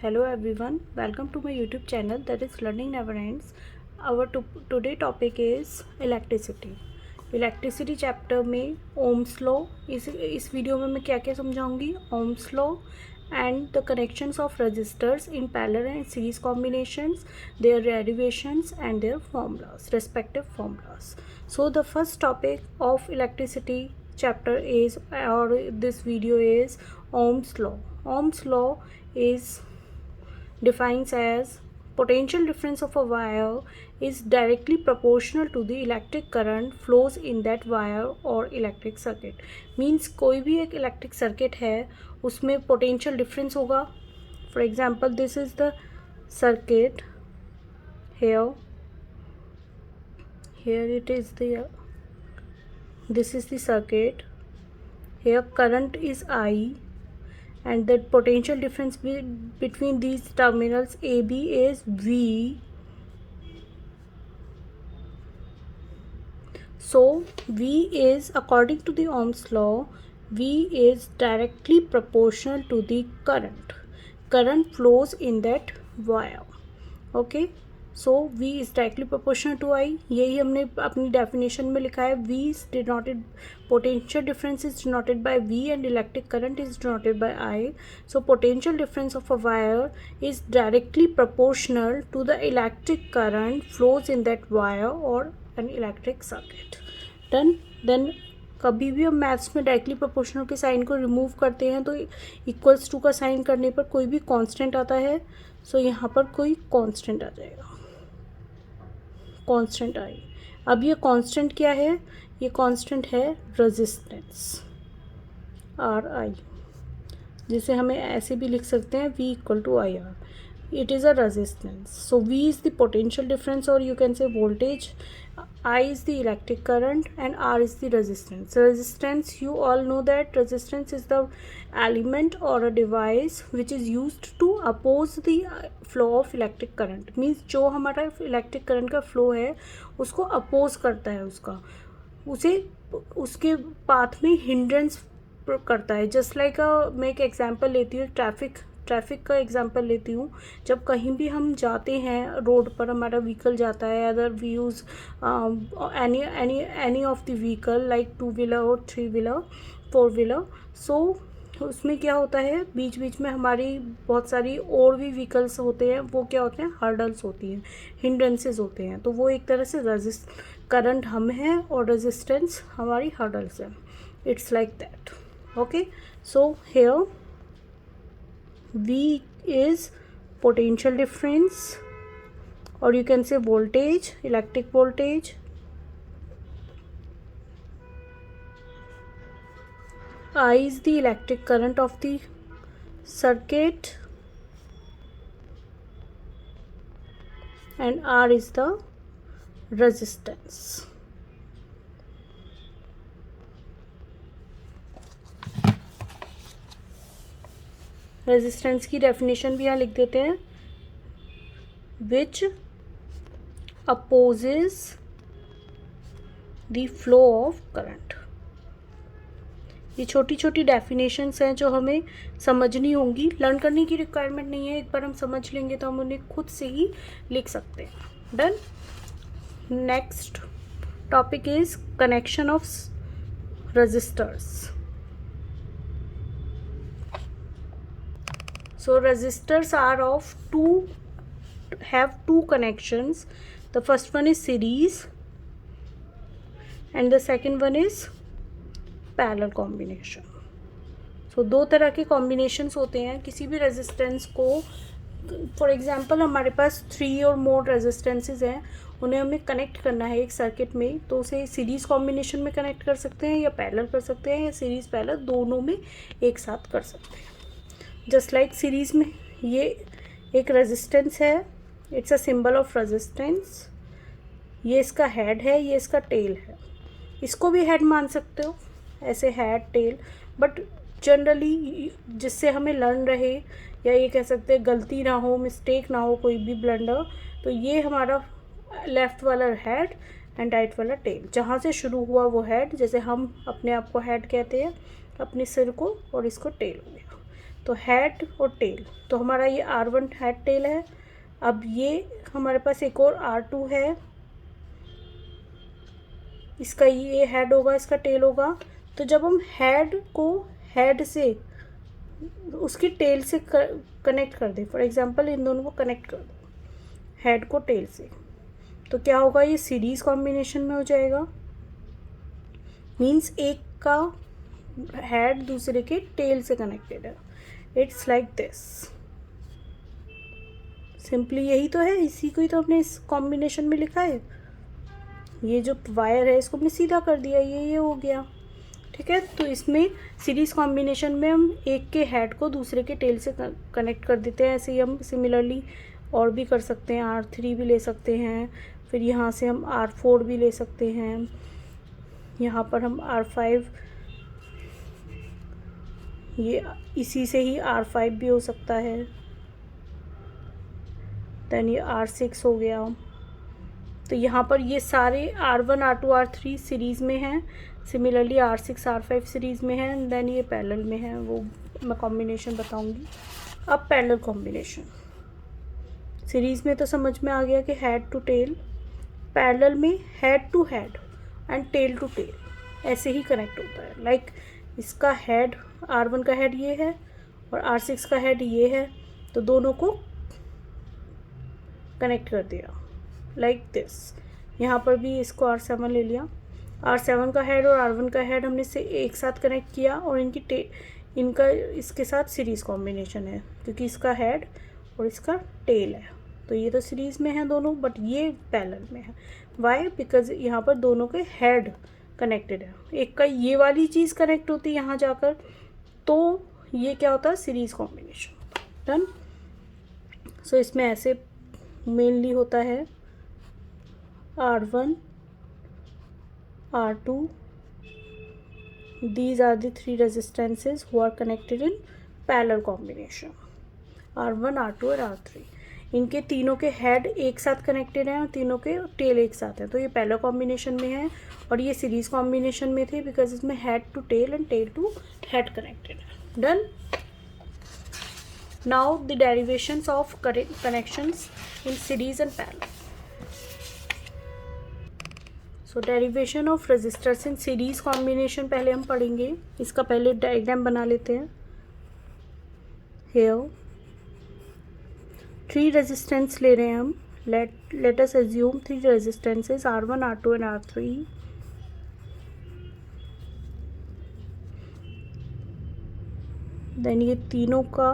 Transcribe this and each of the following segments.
Hello everyone, welcome to my YouTube channel that is Learning Never Ends. Our today topic is electricity. Electricity chapter में Ohm's law, इस video में मैं क्या क्या समझाऊंगी, Ohm's law and the connections of resistors in parallel and series combinations, their derivations and their formulas, respective formulas. So the first topic of electricity chapter is, or this video is, Ohm's law. Ohm's law is defines as potential difference of a wire is directly proportional to the electric current flows in that wire or electric circuit. Means कोई भी एक electric circuit है उसमें potential difference होगा. For example, this is the circuit here it is the this is the circuit. Here current is I and the potential difference between these terminals AB is V. So V is, according to the Ohm's law, V is directly proportional to the current. Current flows in that wire. Okay. So V is directly proportional to I. यही हमने अपनी definition में लिखा है. V is denoted, potential difference is denoted by V and electric current is denoted by I. So potential difference of a wire is directly proportional to the electric current flows in that wire or an electric circuit. Done. Then कभी भी हम maths में directly proportional के sign को remove करते हैं तो equals to का साइन करने पर कोई भी कांस्टेंट आता है. सो यहाँ पर कोई कांस्टेंट आ जाएगा, कांस्टेंट आई. अब ये कांस्टेंट क्या है? ये कांस्टेंट है रेजिस्टेंस, आर आई, जिसे हमें ऐसे भी लिख सकते हैं V equal to I R. It is a resistance. So V is the potential difference, or you can say voltage. I is the electric current and R is the resistance. Resistance, you all know that resistance is the element or a device which is used to oppose the flow of electric current. Means जो हमारा electric current का flow है उसको oppose करता है, उसे उसके path में hindrance करता है. जस्ट लाइक मैं एक एग्जांपल लेती हूँ, ट्रैफिक का एग्जांपल लेती हूँ. जब कहीं भी हम जाते हैं, रोड पर हमारा व्हीकल जाता है, other we use any of the vehicle like 2 wheeler और 3 व्हीलर 4 व्हीलर. सो उसमें क्या होता है, बीच बीच में हमारी बहुत सारी और भी व्हीकल्स होते हैं, वो क्या होते हैं, हर्डल्स होती हैं, हिंड्रेंसेस होते हैं. तो वो एक तरह से करंट हम हैं और रेजिस्टेंस हमारी हर्डल्स हैं. It's like that. Okay, so here V is potential difference, or you can say voltage, electric voltage. I is the electric current of the circuit and R is the resistance. Resistance की definition भी यहाँ लिख देते हैं, which opposes the flow of current. ये छोटी छोटी definitions हैं जो हमें समझनी होंगी, लर्न करने की रिक्वायरमेंट नहीं है. एक बार हम समझ लेंगे तो हम उन्हें खुद से ही लिख सकते हैं. Done. Next topic is connection of resistors. So resistors are have two connections. The first one is series and the second one is parallel combination. So दो तरह के combinations होते हैं किसी भी resistance को. For example, हमारे पास 3 और more resistances हैं, उन्हें हमें कनेक्ट करना है एक सर्किट में, तो उसे सीरीज़ कॉम्बिनेशन में कनेक्ट कर सकते हैं या पैरेलल कर सकते हैं या सीरीज़ पैरेलल दोनों में एक साथ कर सकते हैं. जस्ट लाइक सीरीज़ में ये एक रेजिस्टेंस है, it's a symbol of resistance. ये इसका हेड है, ये इसका टेल है. इसको भी हेड मान सकते हो, ऐसे हेड टेल, बट जनरली जिससे हमें लर्न रहे या ये कह सकते हैं गलती ना हो, मिस्टेक ना हो, कोई भी ब्लंडर, तो ये हमारा लेफ़्ट वाला हेड एंड राइट वाला टेल. जहाँ से शुरू हुआ वो हेड, जैसे हम अपने आप को हेड कहते हैं, अपने सिर को, और इसको टेल हो गया. तो हेड और टेल, तो हमारा ये R1 हेड टेल है। अब ये हमारे पास एक और R2 है, इसका ये हेड होगा, इसका टेल होगा। तो जब हम हेड को हेड से उसकी टेल से कनेक्ट कर दें, फॉर एग्जांपल इन दोनों को कनेक्ट कर दो हेड को टेल से, तो क्या होगा, ये सीरीज कॉम्बिनेशन में हो जाएगा। मीन्स एक का हेड दूसरे के टेल से कनेक्टेड है। It's like this. सिंपली यही तो है, इसी को ही तो हमने इस कॉम्बिनेशन में लिखा है। ये जो वायर है इसको हमने सीधा कर दिया, ये हो गया। ठीक है, तो इसमें सीरीज कॉम्बिनेशन में हम एक के हेड को दूसरे के टेल से कनेक्ट कर देते हैं। ऐसे ही हम सिमिलरली और भी कर सकते हैं, R3 भी ले सकते हैं, फिर यहाँ से हम R4 भी ले सकते हैं, यहाँ पर हम R5, ये इसी से ही R5 भी हो सकता है। देन ये R6 हो गया। तो यहाँ पर ये सारे R1 R2 R3 सीरीज़ में हैं, सिमिलरली R6 R5 सीरीज़ में है, देन ये पैरेलल में है, वो मैं कॉम्बिनेशन बताऊँगी। अब पैरेलल कॉम्बिनेशन, सीरीज़ में तो समझ में आ गया कि हेड टू टेल, पैरेलल में head to head and tail to tail ऐसे ही कनेक्ट होता है। लाइक इसका हेड R1 का हेड ये है और R6 का हेड ये है, तो दोनों को कनेक्ट कर दिया लाइक दिस। यहाँ पर भी इसको R7 ले लिया, R7 का हेड और R1 का हेड हमने से एक साथ कनेक्ट किया और इनका इसके साथ सीरीज़ कॉम्बिनेशन है, क्योंकि इसका हेड और इसका टेल है। तो ये तो सीरीज़ में है दोनों, बट ये पैरेलल में है। वाई? बिकॉज यहाँ पर दोनों के हेड कनेक्टेड है। एक का ये वाली चीज़ कनेक्ट होती है यहाँ जाकर, तो ये क्या होता है, सीरीज़ कॉम्बिनेशन। डन। सो इसमें ऐसे मेनली होता है R1 R2, these are the three resistances who are connected in parallel combination, R1 R2 और R3। इनके तीनों के हेड एक साथ कनेक्टेड हैं और तीनों के टेल एक साथ है, तो ये पैरेलल कॉम्बिनेशन में है। और ये सीरीज कॉम्बिनेशन में थे बिकॉज इसमें head to tail and tail to head connected है। Done. Now the derivations of connections in series and parallel. So derivation of resistors in series combination पहले हम पढ़ेंगे, इसका पहले डायग्राम बना लेते हैं। हेयर 3 रेजिस्टेंस ले रहे हैं हम, let us assume 3 resistances R1 R2 and R3। Then ये तीनों का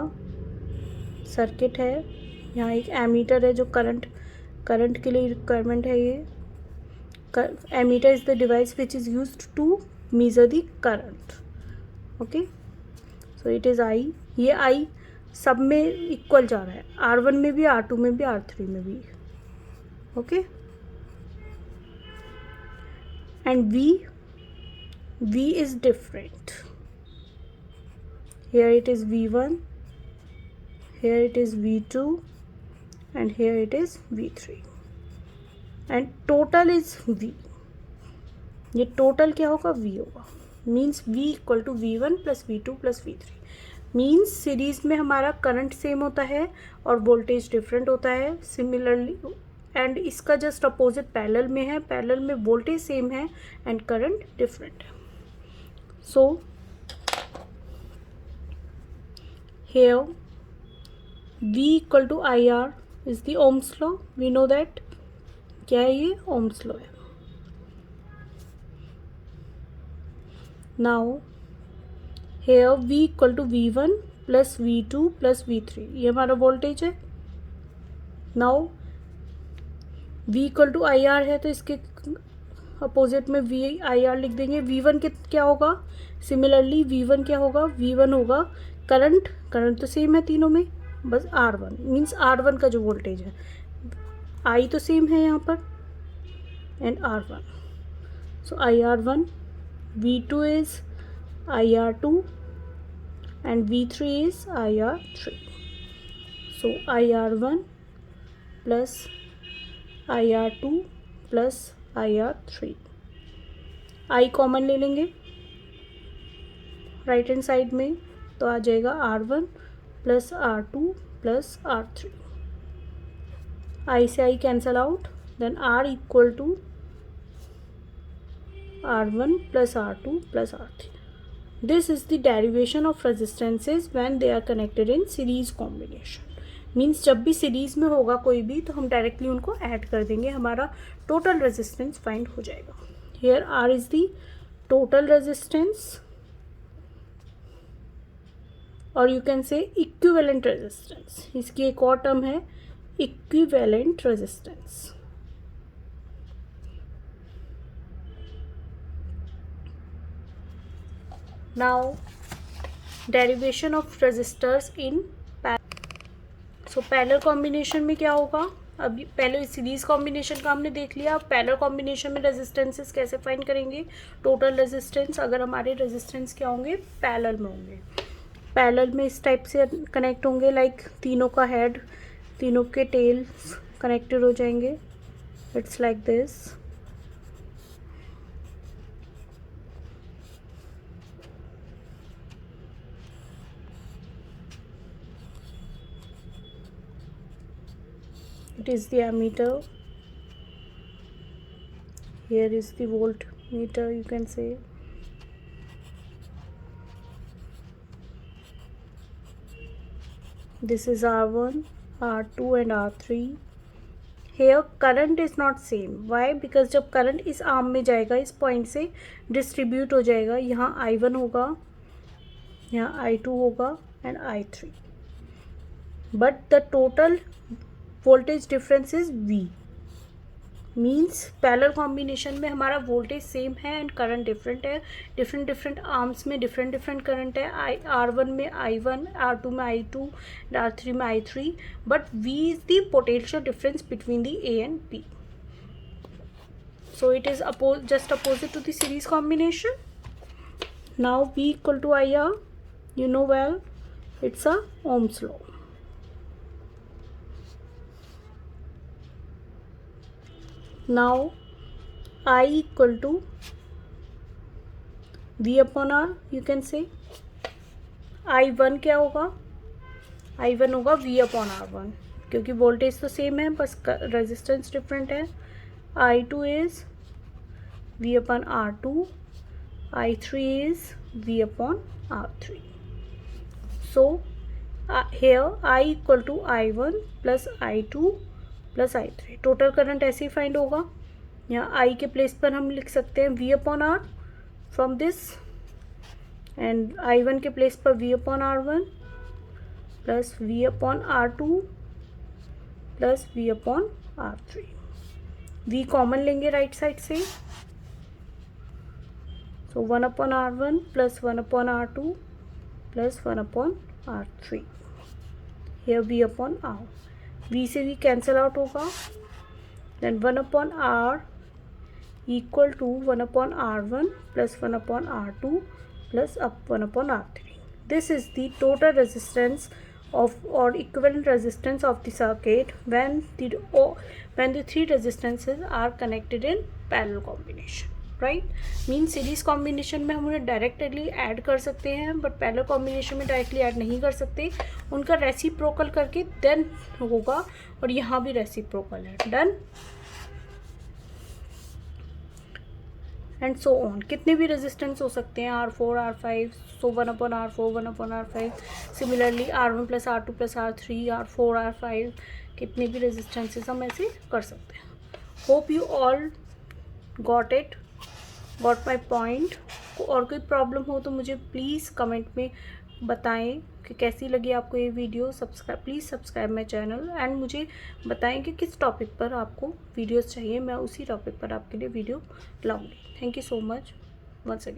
सर्किट है, यहाँ एक एमीटर है जो करंट के लिए रिक्वायरमेंट है। ये ammeter is the device which is used to measure the current. Okay, so it is I। ये I सब में इक्वल जा रहा है, R1 में भी, R2 में भी, R3 में भी। Okay, and V is different. Here it is V1, here it is V2 and here it is V3 and total is V। ये टोटल क्या होगा, V होगा। Means V equal to V1 plus V2 plus V3। Means series में हमारा current same होता है और voltage different होता है। सिमिलरली एंड इसका जस्ट अपोजिट पैरेलल में है, पैरेलल में वोल्टेज सेम है एंड करंट डिफरेंट है। So here V equal to IR is the Ohm's law. We know that क्या है, ये ओम्स लॉ है। Now here V equal to V1 plus V2 plus V3, ये हमारा voltage है। Now V equal to IR है, तो इसके अपोजिट में IR लिख देंगे। V1 क्या होगा, सिमिलरली V1 क्या होगा, V1 होगा करंट तो सेम है तीनों में, बस R1 मीन्स R1 का जो वोल्टेज है, I तो सेम है यहाँ पर and R1। So IR1, V2 is IR2 and V3 is IR3. So IR1 plus IR2 plus IR3। I common ले लेंगे राइट हैंड साइड में, तो आ जाएगा R1 plus R2 plus R3, I से I cancel out, then R equal to R1 plus R2 plus R3. This is the derivation of resistances when they are connected in series combination. Means जब भी series में होगा कोई भी तो हम directly उनको ऐड कर देंगे, हमारा टोटल रेजिस्टेंस फाइंड हो जाएगा. Here R is the total resistance, और you can say equivalent resistance. इसकी एक और टर्म है equivalent resistance. Now derivation of resistors in so parallel combination में क्या होगा. अभी पहले सीरीज कॉम्बिनेशन का हमने देख लिया. अब पैरेलल कॉम्बिनेशन में रेजिस्टेंसेस कैसे फाइंड करेंगे. टोटल रेजिस्टेंस, अगर हमारे रेजिस्टेंस क्या होंगे, पैरेलल में होंगे. पैरेलल में इस टाइप से कनेक्ट होंगे, लाइक तीनों का हेड, तीनों के टेल्स कनेक्टेड हो जाएंगे. It's like this. It is the ammeter. Here is the voltmeter, you can say. This is R1, R2 and R3. Here current is not same. Why? Because जब current इस arm में जाएगा, इस point से distribute हो जाएगा. यहाँ I1 होगा, यहाँ I2 होगा and I3. But the total voltage difference is V. Means parallel combination में हमारा वोल्टेज सेम है एंड करंट डिफरेंट है. डिफरेंट आर्म्स में डिफरेंट करंट है. R1 में I1, R2 में I2, R3 में I3. But V is the potential difference between the A and B. So it is just opposite to the series combination. Now V equal to IR, you know well, it's a Ohm's law. Now I equal to V upon R, you can say. I1 क्या होगा, I1 होगा V upon R1, क्योंकि voltage तो same है, बस resistance different है. I2 is V upon R2, I3 is V upon R3. So here I equal to I1 plus I2 plus I3. Total current ऐसे ही find होगा. यहाँ I के place पर हम लिख सकते हैं V upon R from this, and I1 के प्लेस पर V upon R1 plus V upon R2 plus V upon R3. V common लेंगे राइट साइड से, so 1 upon R1 plus 1 upon R2 plus 1 upon R3. Here V upon R. V से V cancel out होगा. Then 1 upon R equal to 1 upon R1 plus 1 upon R2 plus 1 upon R3. This is the total resistance of or equivalent resistance of the circuit when the three resistances are connected in parallel combination. Right. Mean series combination में हम उन्हें directly add कर सकते हैं, but parallel combination में directly add नहीं कर सकते. उनका रेसिप्रोकल करके देन होगा, और यहाँ भी रेसिप्रोकल है. डन. And so on. कितने भी रेजिस्टेंस हो सकते हैं, R4, R5, सो 1 upon R4, 1 upon R5. Similarly R1 plus R2 plus R3, R4, R5, कितने भी रेजिस्टेंसेस हम ऐसे कर सकते हैं. Hope you all got it, got my point. और कोई प्रॉब्लम हो तो मुझे प्लीज़ कमेंट में बताएं कि कैसी लगी आपको ये video. Please subscribe my channel and मुझे बताएं कि किस टॉपिक पर आपको वीडियोस चाहिए. मैं उसी टॉपिक पर आपके लिए वीडियो लाऊंगी. Thank you so much once again.